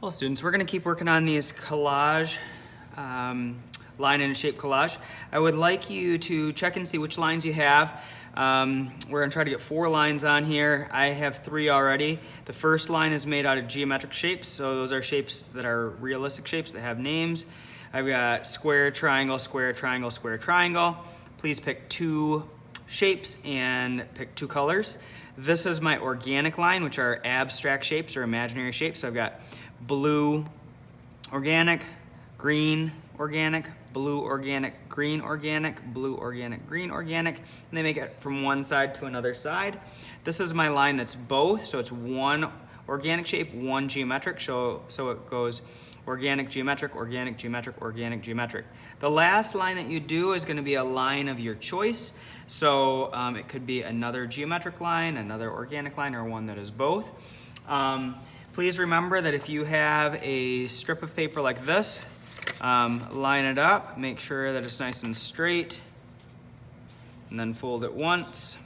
Well, students, we're going to keep working on these collage, line and shape collage. I would like you to check and see which lines you have. We're going to try to get 4 lines on here. I have 3 already. The first line is made out of geometric shapes, so those are shapes that are realistic shapes that have names. I've got square, triangle, square, triangle, square, triangle. Please pick 2 shapes and pick 2 colors. This is my organic line, which are abstract shapes or imaginary shapes. So I've got blue, organic, green, organic, blue, organic, green, organic, blue, organic, green, organic, and they make it from one side to another side. This is my line that's both, so it's 1 organic shape, 1 geometric, so it goes organic, geometric, organic, geometric, organic, geometric. The last line that you do is going to be a line of your choice, so it could be another geometric line, another organic line, or one that is both. Please remember that if you have a strip of paper like this, line it up, make sure that it's nice and straight, and then fold it once,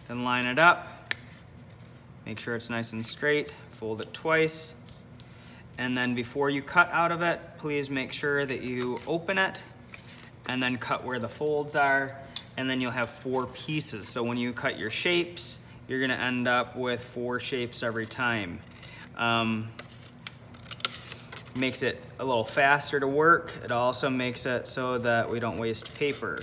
then line it up, make sure it's nice and straight, fold it twice, and then before you cut out of it, please make sure that you open it and then cut where the folds are, and then you'll have 4 pieces. So when you cut your shapes, you're gonna end up with 4 shapes every time. Makes it a little faster to work. It also makes it so that we don't waste paper.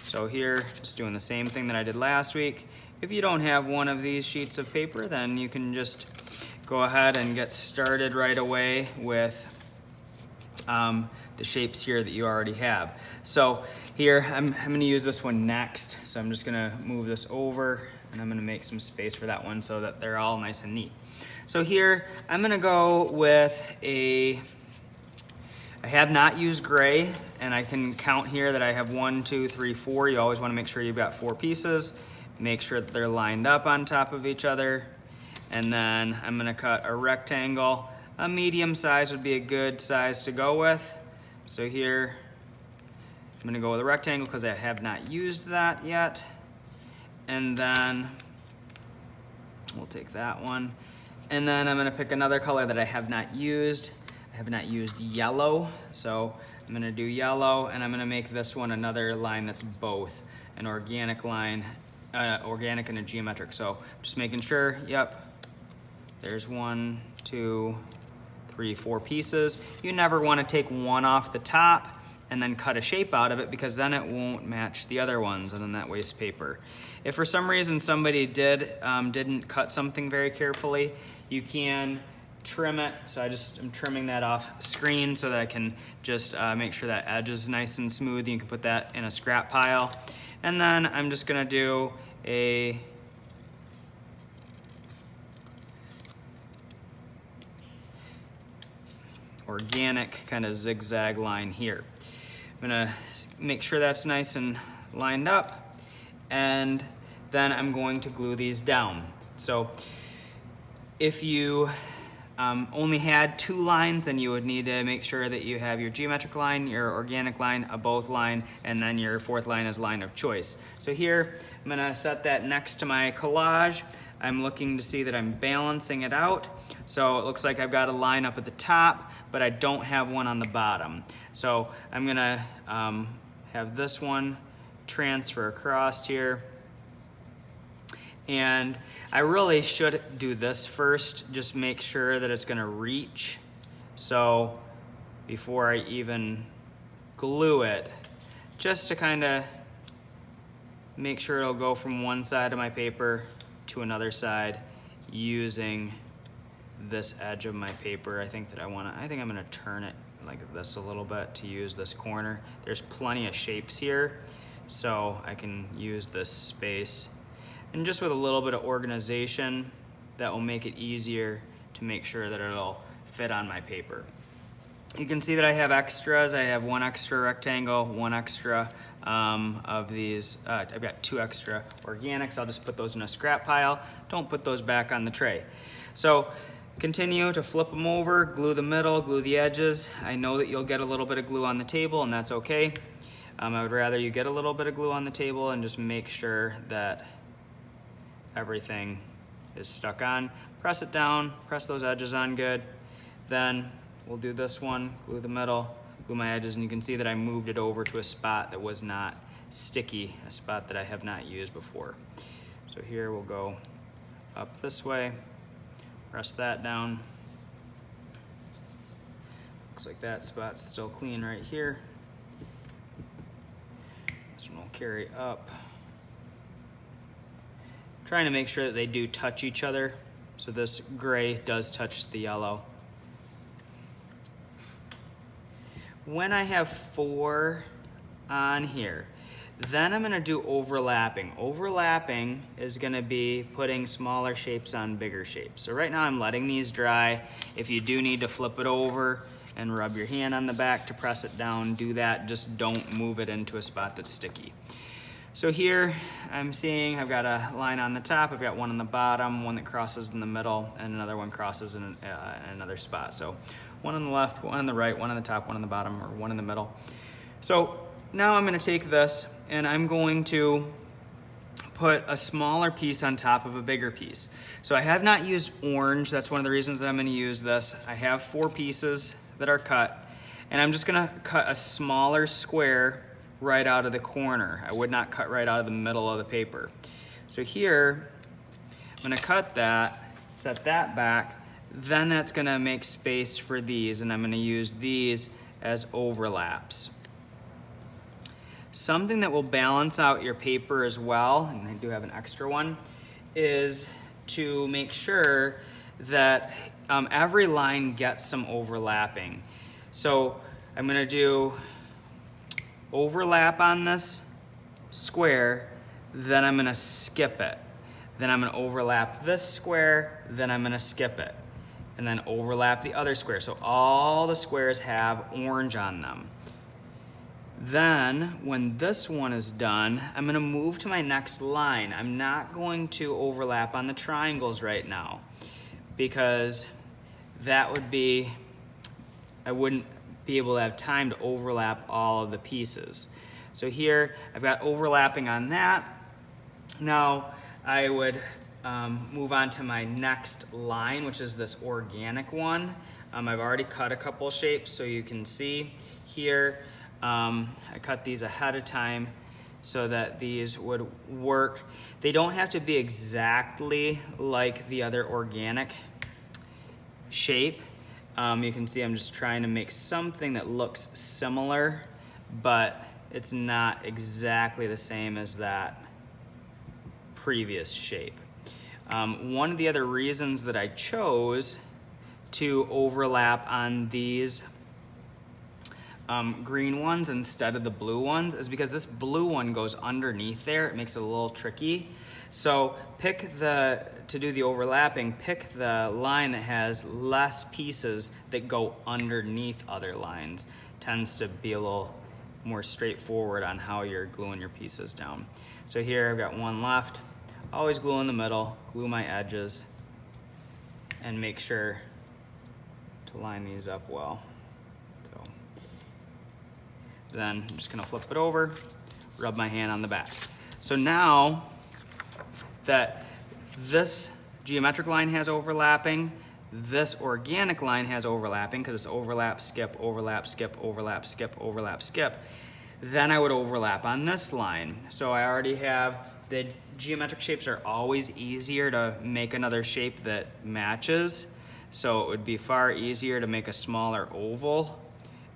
So here, just doing the same thing that I did last week. If you don't have one of these sheets of paper, then you can just go ahead and get started right away with the shapes here that you already have. So here, I'm gonna use this one next. So I'm just gonna move this over and I'm gonna make some space for that one so that they're all nice and neat. So here, I'm gonna go with I have not used gray, and I can count here that I have 1, 2, 3, 4. You always wanna make sure you've got 4 pieces. Make sure that they're lined up on top of each other. And then I'm gonna cut a rectangle. A medium size would be a good size to go with. So here, I'm gonna go with a rectangle because I have not used that yet. And then we'll take that one. And then I'm gonna pick another color that I have not used. I have not used yellow, so I'm gonna do yellow, and I'm gonna make this one another line that's both an organic line, organic and a geometric. So just making sure, yep, there's 1, 2, 3, 4 pieces. You never wanna take one off the top and then cut a shape out of it, because then it won't match the other ones, and then that wastes paper. If for some reason somebody didn't cut something very carefully, you can trim it. So I'm trimming that off screen so that I can just make sure that edge is nice and smooth. You can put that in a scrap pile. And then I'm just gonna do a organic kind of zigzag line here. I'm gonna make sure that's nice and lined up, and then I'm going to glue these down. So if you only had 2 lines, then you would need to make sure that you have your geometric line, your organic line, a both line, and then your 4th line is line of choice. So here, I'm gonna set that next to my collage. I'm looking to see that I'm balancing it out. So it looks like I've got a line up at the top, but I don't have one on the bottom. So I'm gonna have this one transfer across here. And I really should do this first, just make sure that it's gonna reach. So before I even glue it, just to kinda make sure it'll go from one side of my paper to another side using this edge of my paper. I think I'm gonna turn it like this a little bit to use this corner. There's plenty of shapes here, so I can use this space. And just with a little bit of organization, that will make it easier to make sure that it'll fit on my paper. You can see that I have extras. I have 1 extra rectangle, 1 extra of these. I've got 2 extra organics. I'll just put those in a scrap pile. Don't put those back on the tray. So continue to flip them over, glue the middle, glue the edges. I know that you'll get a little bit of glue on the table, and that's okay. I would rather you get a little bit of glue on the table and just make sure that everything is stuck on. Press it down, press those edges on good, Then we'll do this one, glue the middle, glue my edges, and you can see that I moved it over to a spot that was not sticky, a spot that I have not used before. So here we'll go up this way, press that down. Looks like that spot's still clean right here. This one will carry up. Trying to make sure that they do touch each other. So this gray does touch the yellow. When I have 4 on here, then I'm gonna do overlapping. Overlapping is gonna be putting smaller shapes on bigger shapes. So right now I'm letting these dry. If you do need to flip it over and rub your hand on the back to press it down, do that. Just don't move it into a spot that's sticky. So here I'm seeing I've got a line on the top, I've got one on the bottom, one that crosses in the middle, and another one crosses in another spot. So one on the left, one on the right, one on the top, one on the bottom, or one in the middle. So now I'm gonna take this and I'm going to put a smaller piece on top of a bigger piece. So I have not used orange. That's one of the reasons that I'm gonna use this. I have 4 pieces that are cut, and I'm just gonna cut a smaller square right out of the corner. I would not cut right out of the middle of the paper. So here, I'm gonna cut that, set that back, then that's gonna make space for these, and I'm gonna use these as overlaps. Something that will balance out your paper as well, and I do have an extra one, is to make sure that every line gets some overlapping. So I'm gonna do overlap on this square, then I'm gonna skip it. Then I'm gonna overlap this square, then I'm gonna skip it. And then overlap the other square. So all the squares have orange on them. Then when this one is done, I'm gonna move to my next line. I'm not going to overlap on the triangles right now because that would be, I wouldn't be able to have time to overlap all of the pieces. So here I've got overlapping on that. Now I would move on to my next line, which is this organic one. I've already cut a couple shapes, so you can see here I cut these ahead of time so that these would work. They don't have to be exactly like the other organic shape. You can see I'm just trying to make something that looks similar, but it's not exactly the same as that previous shape. One of the other reasons that I chose to overlap on these green ones instead of the blue ones is because this blue one goes underneath there. It makes it a little tricky. So to do the overlapping, pick the line that has less pieces that go underneath other lines. Tends to be a little more straightforward on how you're gluing your pieces down. So here I've got one left. Always glue in the middle, glue my edges, and make sure to line these up well. So then I'm just gonna flip it over, rub my hand on the back. So now that this geometric line has overlapping, this organic line has overlapping because it's overlap, skip, overlap, skip, overlap, skip, overlap, skip, then I would overlap on this line. So I already have, the geometric shapes are always easier to make another shape that matches. So it would be far easier to make a smaller oval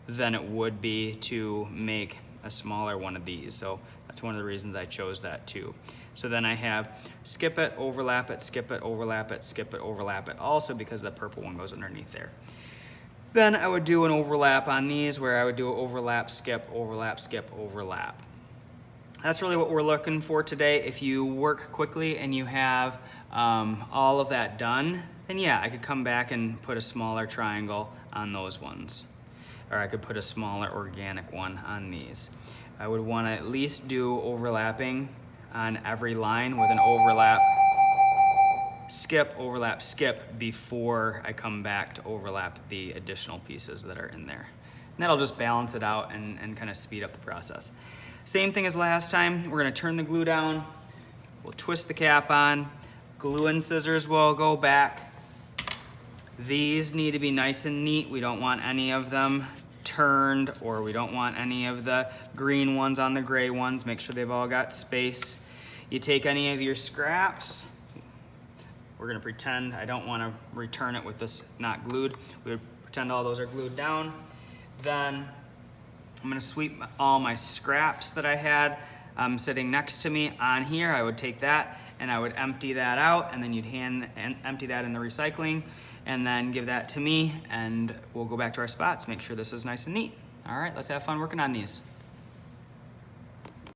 than it would be to make a smaller one of these. So that's one of the reasons I chose that too. So then I have skip it, overlap it, skip it, overlap it, skip it, overlap it, also because the purple one goes underneath there. Then I would do an overlap on these where I would do overlap, skip, overlap, skip, overlap. That's really what we're looking for today. If you work quickly and you have all of that done, then yeah, I could come back and put a smaller triangle on those ones. Or I could put a smaller organic one on these. I would want to at least do overlapping on every line with an overlap, skip, overlap, skip before I come back to overlap the additional pieces that are in there. And that'll just balance it out and kind of speed up the process. Same thing as last time, we're gonna turn the glue down, we'll twist the cap on, glue and scissors will go back, These need to be nice and neat. We don't want any of them turned, or we don't want any of the green ones on the gray ones. Make sure they've all got space. You take any of your scraps. We're gonna pretend I don't wanna return it with this not glued. We would pretend all those are glued down. Then I'm gonna sweep all my scraps that I had sitting next to me on here. I would take that and I would empty that out, and then you'd empty that in the recycling, and then give that to me, and we'll go back to our spots, make sure this is nice and neat. All right, let's have fun working on these.